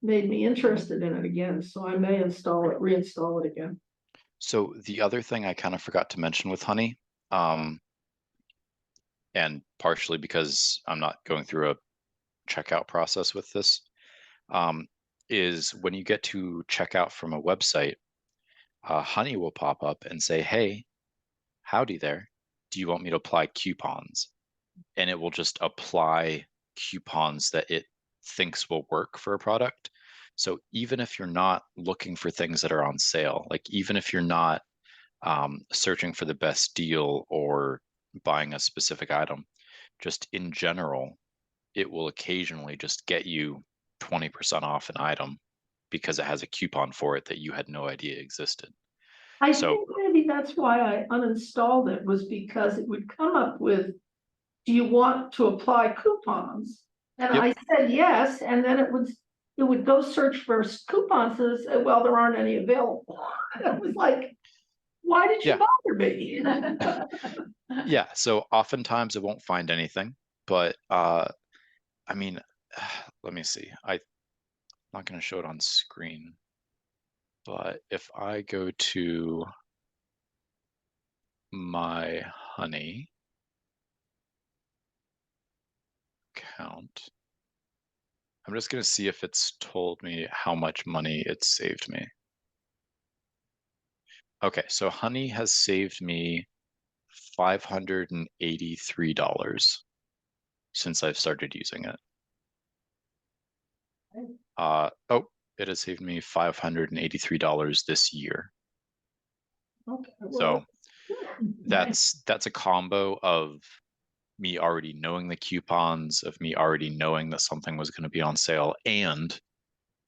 made me interested in it again. So I may reinstall it again. So the other thing I kind of forgot to mention with Honey, and partially because I'm not going through a checkout process with this, is when you get to checkout from a website, Honey will pop up and say, "Hey, howdy there. Do you want me to apply coupons?" And it will just apply coupons that it thinks will work for a product. So even if you're not looking for things that are on sale, like even if you're not searching for the best deal or buying a specific item, just in general, it will occasionally just get you 20% off an item because it has a coupon for it that you had no idea existed. I So- think maybe that's why I uninstalled it, was because it would come up with, do you want to apply coupons? And Yep. I said yes, and then it would go search for coupons and say, well, there aren't any available. It was like, why did you Yeah. bother me? Yeah, so oftentimes it won't find anything, but I mean, let me see. I'm not going to show it on screen, but if I go to my Honey account, I'm just going to see if it's told me how much money it saved me. Okay, so Honey has saved me $583 since I've started using it. Oh, it has saved me $583 this year. Okay, So well, that's a combo of me already knowing the coupons, of me already knowing that something was going to be on sale, and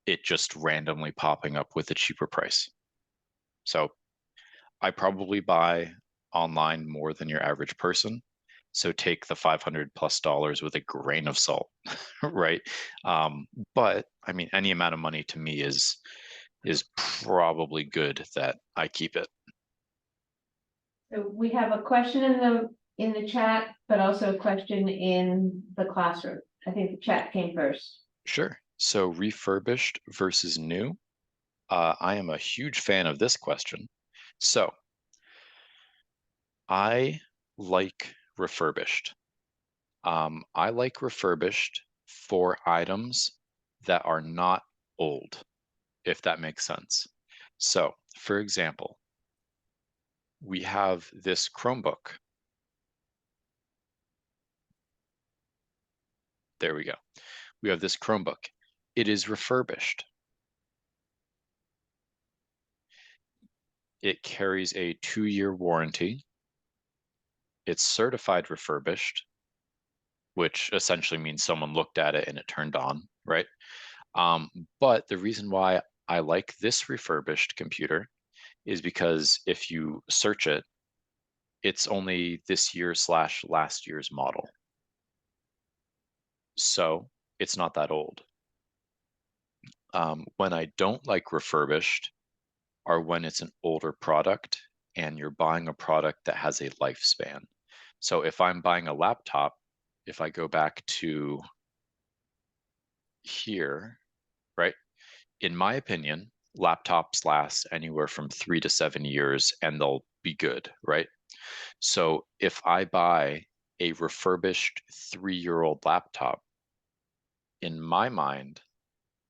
it just randomly popping up with a cheaper price. So I probably buy online more than your average person. So take the $500+ with a grain of salt, right? But I mean, any amount of money to me is probably good that I keep it. So we have a question in the chat, but also a question in the classroom. I think the chat came first. Sure. So refurbished versus new. I am a huge fan of this question. So I like refurbished. I like refurbished for items that are not old, if that makes sense. So, for example, we have this Chromebook. There we go. We have this Chromebook. It is refurbished. It carries a 2-year warranty. It's certified refurbished, which essentially means someone looked at it and it turned on, right? But the reason why I like this refurbished computer is because if you search it, it's only this year / last year's model. So it's not that old. When I don't like refurbished are when it's an older product and you're buying a product that has a lifespan. So if I'm buying a laptop, if I go back to here, right? In my opinion, laptops last anywhere from 3 to 7 years and they'll be good, right? So if I buy a refurbished 3-year-old laptop, in my mind,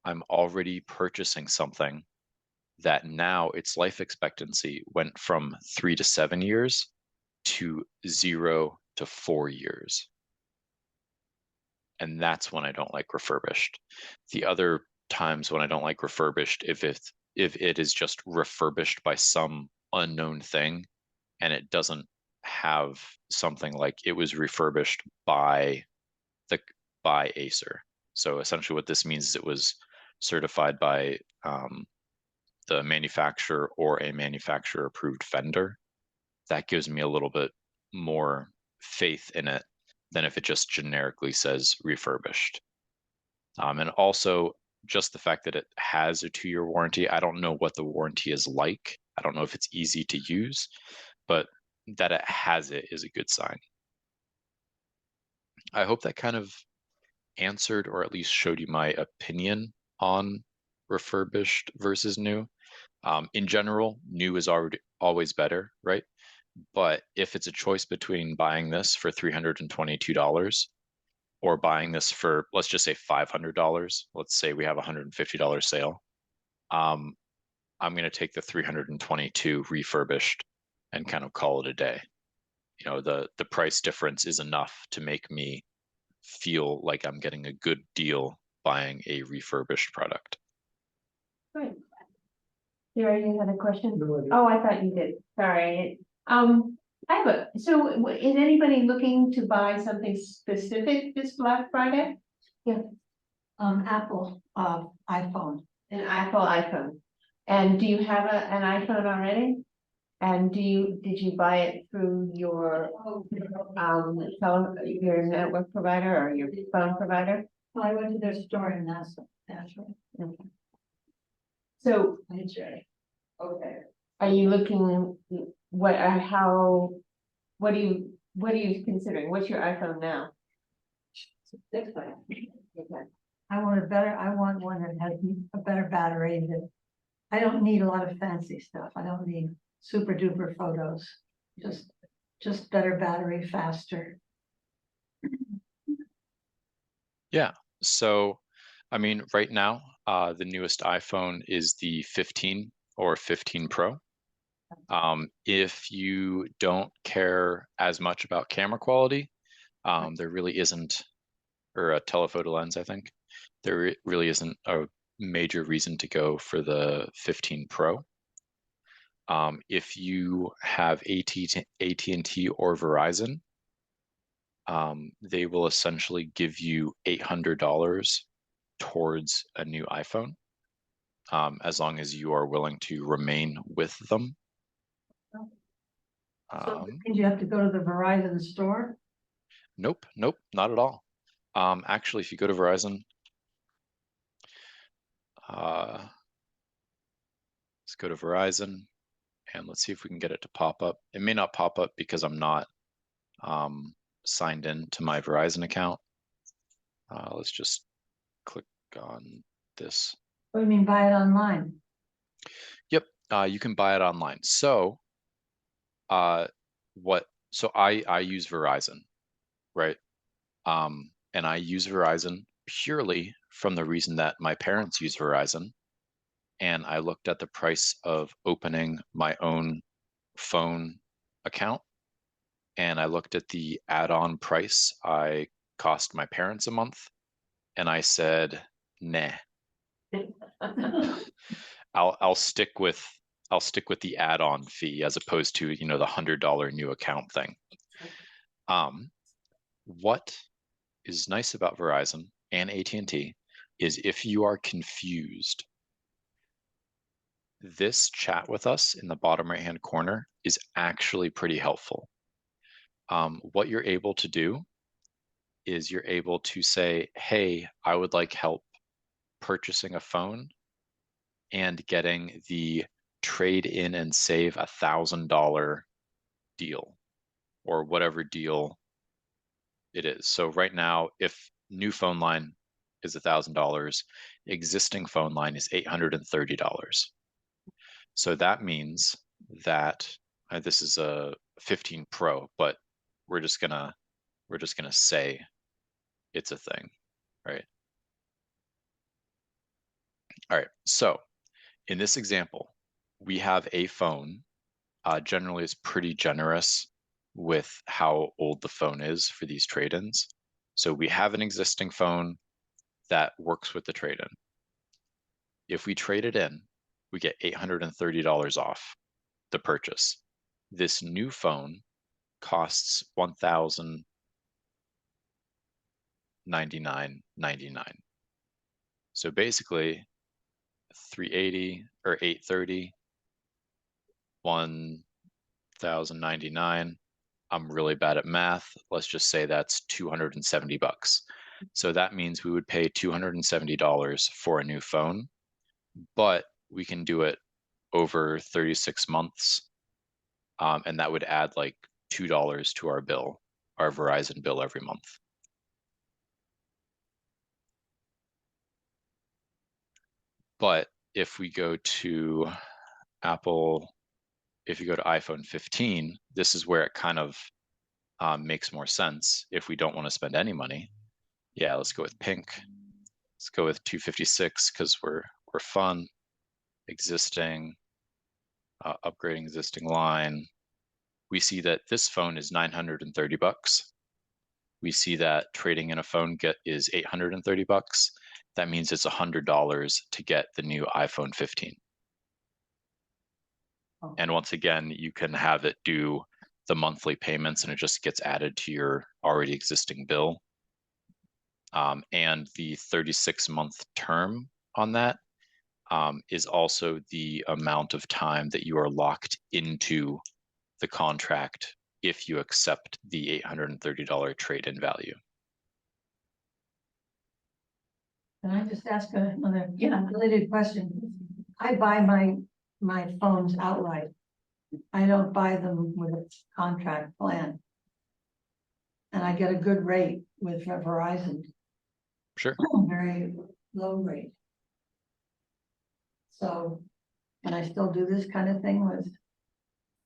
I'm already purchasing something that now its life expectancy went from 3 to 7 years to 0 to 4 years. And that's when I don't like refurbished. The other times when I don't like refurbished, if it is just refurbished by some unknown thing and it doesn't have something like it was refurbished by by Acer. So essentially what this means is it was certified by the manufacturer or a manufacturer approved vendor. That gives me a little bit more faith in it than if it just generically says refurbished. And also just the fact that it has a 2-year warranty. I don't know what the warranty is like. I don't know if it's easy to use, but that it has it is a good sign. I hope that kind of answered or at least showed you my opinion on refurbished versus new. In general, new is always better, right? But if it's a choice between buying this for $322 or buying this for, let's just say $500, let's say we have a $150 sale, I'm going to take the 322 refurbished and kind of call it a day. You know, the price difference is enough to make me feel like I'm getting a good deal buying a refurbished product. Right. Sarah, you had a question? No, Oh, I thought you did. Sorry. So is anybody looking to buy something specific this Black Friday? Apple, iPhone. An Apple iPhone. And do you have an iPhone already? And did you buy it through your your network provider or your phone provider? Well, I went to their store in Nassau, actually. So, Okay. are you looking, what are you considering? What's your iPhone now? Okay. I want one that has a better battery that, I don't need a lot of fancy stuff. I don't need super duper photos. Just better battery, faster. Yeah. So, I mean, right now, the newest iPhone is the 15 or 15 Pro. If you don't care as much about camera quality, there really isn't, or a telephoto lens, I think, there really isn't a major reason to go for the 15 Pro. If you have AT&T or Verizon, they will essentially give you $800 towards a new iPhone, as long as you are willing to remain with them. So that means you have to go to the Verizon store? Nope, not at all. Actually, if you go to Verizon, let's go to Verizon and let's see if we can get it to pop up. It may not pop up because I'm not signed in to my Verizon account. Let's just click on this. What do you mean buy it online? Yep, you can buy it online. So, so I use Verizon, right? And I use Verizon purely from the reason that my parents use Verizon. And I looked at the price of opening my own phone account, and I looked at the add-on price I cost my parents a month, and I said, nah. I'll stick with the add-on fee as opposed to, you know, the $100 new account thing. What is nice about Verizon and AT&T is if you are confused, this chat with us in the bottom right hand corner is actually pretty helpful. What you're able to do is you're able to say, hey, I would like help purchasing a phone and getting the trade in and save $1,000 deal or whatever deal it is. So right now, if new phone line is $1,000, existing phone line is $830. So that means that this is a 15 Pro, but we're just gonna say it's a thing, right? All right, so in this example, we have a phone, generally is pretty generous with how old the phone is for these trade-ins. So we have an existing phone that works with the trade-in. If we trade it in, we get $830 off the purchase. This new phone costs $1,900. $99.99. So basically 380 or 830, 1,099. I'm really bad at math. Let's just say that's $270. So that means we would pay $270 for a new phone, but we can do it over 36 months. And that would add like $2 to our bill, our Verizon bill every month. But if we go to Apple, if you go to iPhone 15, this is where it kind of makes more sense if we don't want to spend any money. Yeah, let's go with pink. Let's go with 256 because we're fun. Existing, upgrading existing line. We see that this phone is $930. We see that trading in a phone is $830. That means it's $100 to get the new iPhone 15. Oh. And once again, you can have it do the monthly payments and it just gets added to your already existing bill. And the 36-month term on that is also the amount of time that you are locked into the contract if you accept the $830 trade-in value. Can I just ask another related question? I buy my phones outright. I don't buy them with a contract plan. And I get a good rate with Verizon. Sure. Very low rate. So, can I still do this kind of thing with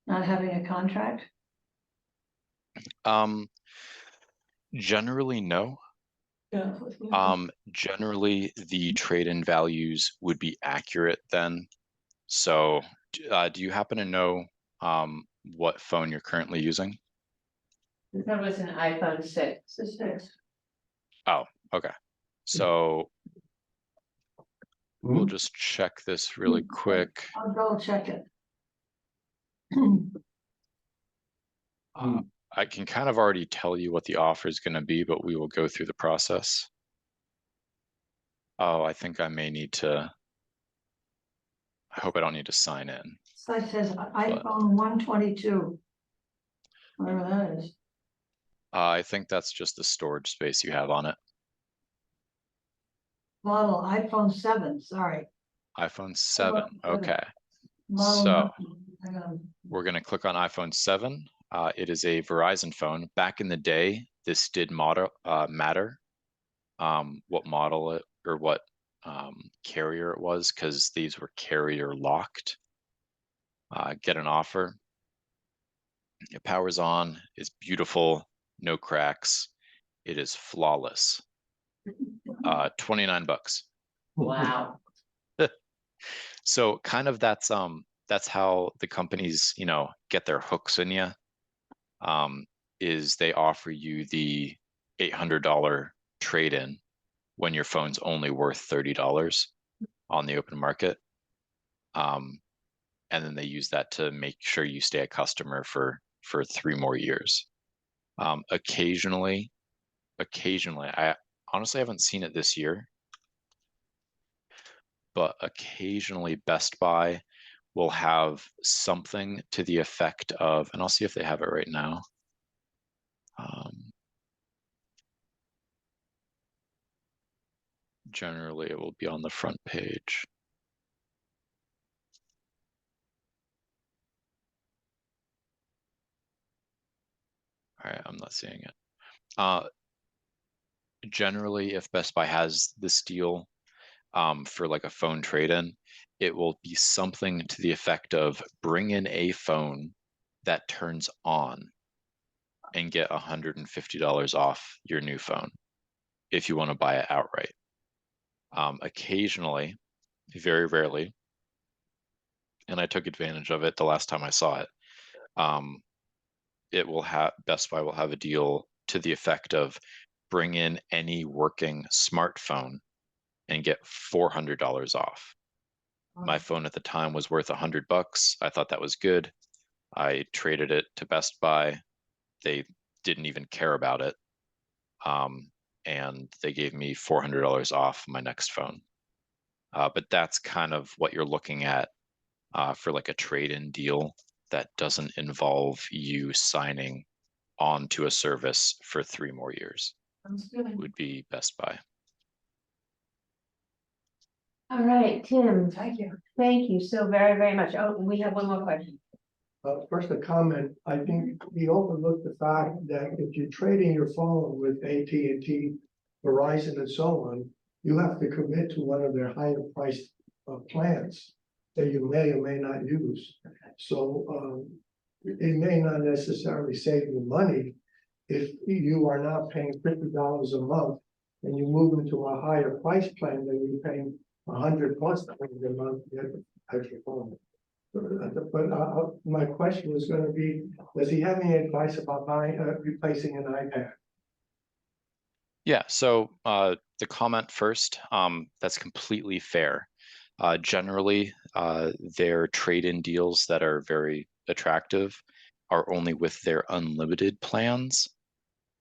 not having a contract? Generally, no. Yeah. Generally, the trade-in values would be accurate then. So, do you happen to know what phone you're currently using? That was an iPhone 6. It's a 6. Oh, okay. So we'll Hmm? just check this really quick. I'll go check it. I can kind of already tell you what the offer is going to be, but we will go through the process. Oh, I think I may need to. I hope I don't need to sign in. Site says iPhone 122. Whatever that is. I think that's just the storage space you have on it. Model iPhone 7, sorry. iPhone 7. Okay. Model So number. we're going to click on iPhone 7. It is a Verizon phone. Back in the day, this did matter what model it or what carrier it was, because these were carrier locked. Get an offer. It powers on. It's beautiful. No cracks. It is flawless. $29. Wow. So kind of that's how the companies, get their hooks in you. Is they offer you the $800 trade-in when your phone's only worth $30 on the open market. And then they use that to make sure you stay a customer for 3 more years. Occasionally, I honestly haven't seen it this year, but occasionally Best Buy will have something to the effect of, and I'll see if they have it right now. Generally, it will be on the front page. All right, I'm not seeing it. Generally, if Best Buy has this deal for like a phone trade-in, it will be something to the effect of bring in a phone that turns on and get $150 off your new phone if you want to buy it outright. Occasionally, very rarely, and I took advantage of it the last time I saw it, Best Buy will have a deal to the effect of bring in any working smartphone and get $400 off. My phone at the time was worth $100. I thought that was good. I traded it to Best Buy. They didn't even care about it. and they gave me $400 off my next phone. But that's kind of what you're looking at for like a trade-in deal that doesn't involve you signing on to a service for 3 more years. Would be Best Buy. All right, Tim, Thank you. thank you so very, very much. Oh, we have one more question. First a comment, I think we overlooked the fact that if you're trading your phone with AT&T, Verizon and so on, you have to commit to one of their higher priced plans that you may or may not use. So it may not necessarily save you money if you are now paying $50 a month and you move into a higher price plan than you're paying $100+ a month to get the extra phone. But my question was going to be, does he have any advice about replacing an iPad? Yeah, so the comment first, that's completely fair. Generally, their trade-in deals that are very attractive are only with their unlimited plans.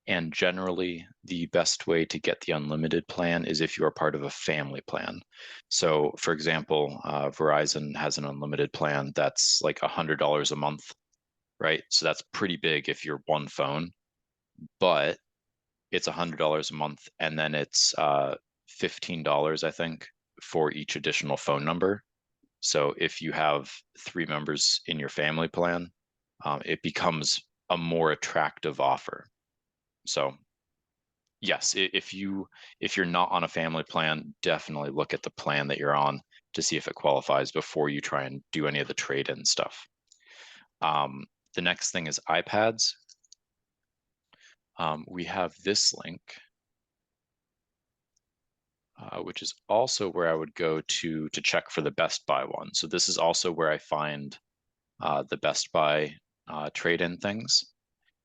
And generally, the best way to get the unlimited plan is if you are part of a family plan. So, for example, Verizon has an unlimited plan that's like $100 a month, right? So that's pretty big if you're one phone, but it's $100 a month, and then it's $15, I think, for each additional phone number. So if you have 3 members in your family plan, it becomes a more attractive offer. So yes, if you're not on a family plan, definitely look at the plan that you're on to see if it qualifies before you try and do any of the trade-in stuff. The next thing is iPads. We have this link, which is also where I would go to check for the Best Buy one. So this is also where I find the Best Buy trade-in things,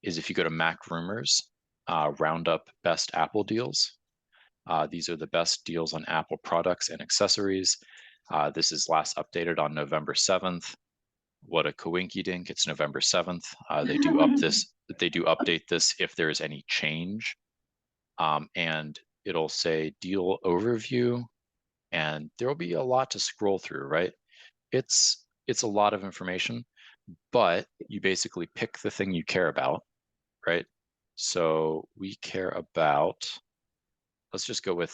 is if you go to Mac Rumors, round up best Apple deals. These are the best deals on Apple products and accessories. This is last updated on November 7th. What a coinky dink, it's November 7th. They do update this if there is any change. And it'll say deal overview, and there will be a lot to scroll through, right? It's a lot of information, but you basically pick the thing you care about, right? So we care about, let's just go with,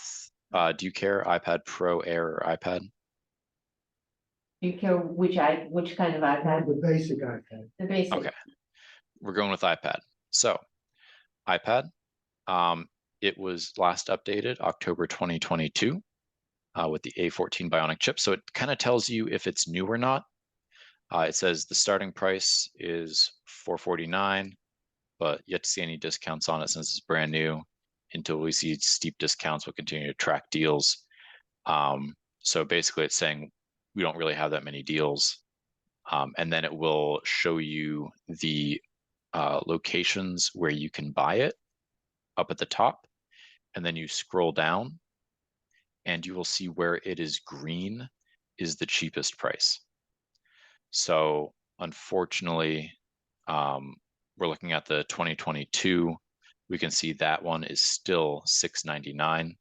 do you care iPad Pro, Air, or iPad? You care which kind of iPad? The basic iPad. The basic. Okay, we're going with iPad. So iPad, it was last updated October 2022 with the A14 Bionic chip. So it kind of tells you if it's new or not. It says the starting price is $449, but yet to see any discounts on it since it's brand new. Until we see steep discounts, we'll continue to track deals. So basically it's saying we don't really have that many deals. And then it will show you the locations where you can buy it up at the top. And then you scroll down and you will see where it is green is the cheapest price. So unfortunately, we're looking at the 2022. We can see that one is still $699,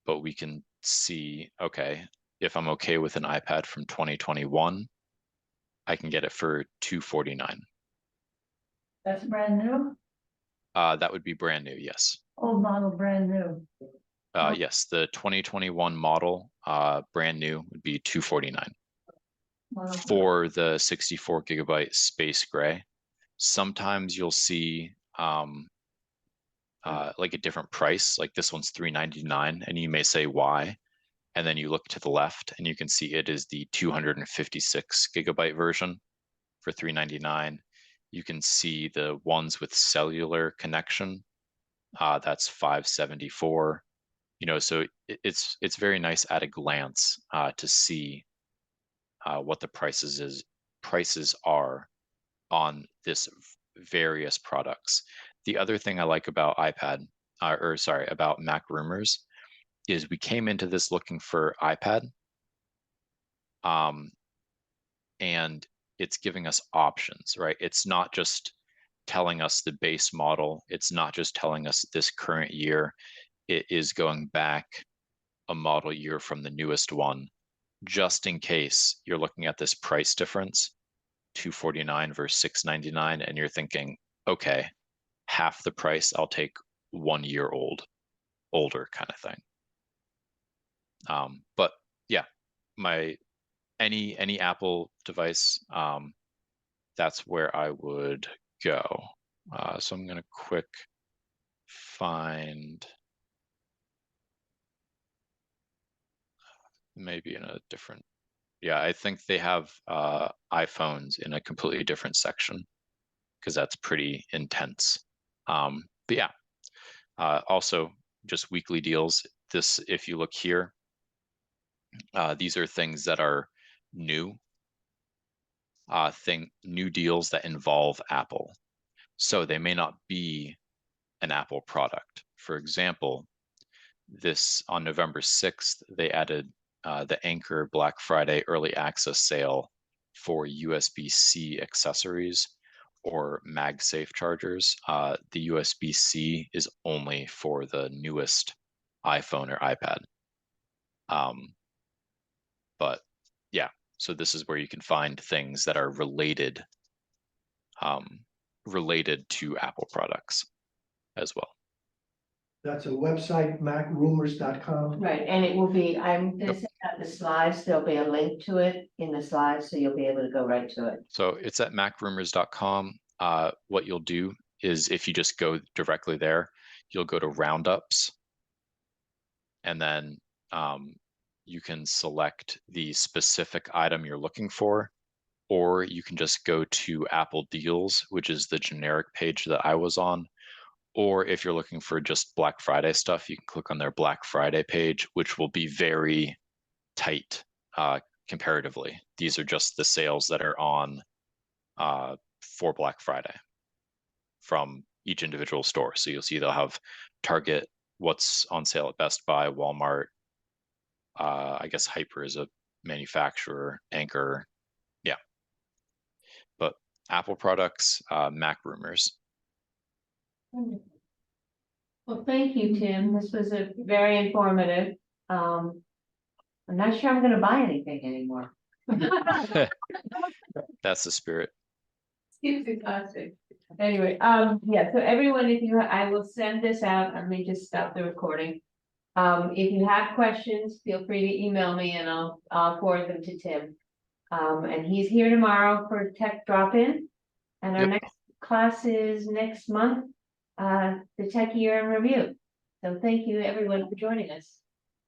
but we can see, okay, if I'm okay with an iPad from 2021, I can get it for $249. That's brand new, That would be brand new, yes. old model, brand new. Yes, the 2021 model, brand new, would be $249 Wow. for the 64 gigabyte space gray. Sometimes you'll see like a different price, like this one's $399, and you may say why, and then you look to the left and you can see it is the 256 gigabyte version for $399. You can see the ones with cellular connection, that's $574. You know, so it's very nice at a glance to see what the prices are on this various products. The other thing I like about about Mac Rumors is we came into this looking for iPad, and it's giving us options, right? It's not just telling us the base model. It's not just telling us this current year. it is going back a model year from the newest one, just in case you're looking at this price difference, $249 versus $699, and you're thinking, okay, half the price, I'll take 1 year older kind of thing. But yeah, any Apple device, that's where I would go. So I'm gonna quick find maybe in a different, yeah, I think they have iPhones in a completely different section because that's pretty intense. But yeah, also just weekly deals. This, if you look here, these are things that are new, new deals that involve Apple. So they may not be an Apple product. For example, this on November 6th, they added the Anchor Black Friday early access sale for USB-C accessories or MagSafe chargers. The USB-C is only for the newest iPhone or iPad. But yeah, so this is where you can find things that are related to Apple products as well. That's a website, macrumors.com. Right, and it will be, I'm gonna Yep. send out the slides, there'll be a link to it in the slides, so you'll be able to go right to it. So it's at macrumors.com. What you'll do is if you just go directly there, you'll go to roundups, and then you can select the specific item you're looking for, or you can just go to Apple Deals, which is the generic page that I was on. Or if you're looking for just Black Friday stuff, you can click on their Black Friday page, which will be very tight comparatively. These are just the sales that are on for Black Friday from each individual store. So you'll see they'll have Target, what's on sale at Best Buy, Walmart. I guess Hyper is a manufacturer, Anchor. Yeah. But Apple products, Mac Rumors. Well, thank you, Tim. This was a very informative. I'm not sure I'm gonna buy anything anymore. That's the spirit. It's exhausting. Anyway, yeah, so everyone, if you, I will send this out. Let me just stop the recording. If you have questions, feel free to email me and I'll forward them to Tim. And he's here tomorrow for tech drop-in. And our Yep. next class is next month, the tech year in review. So thank you everyone for joining us.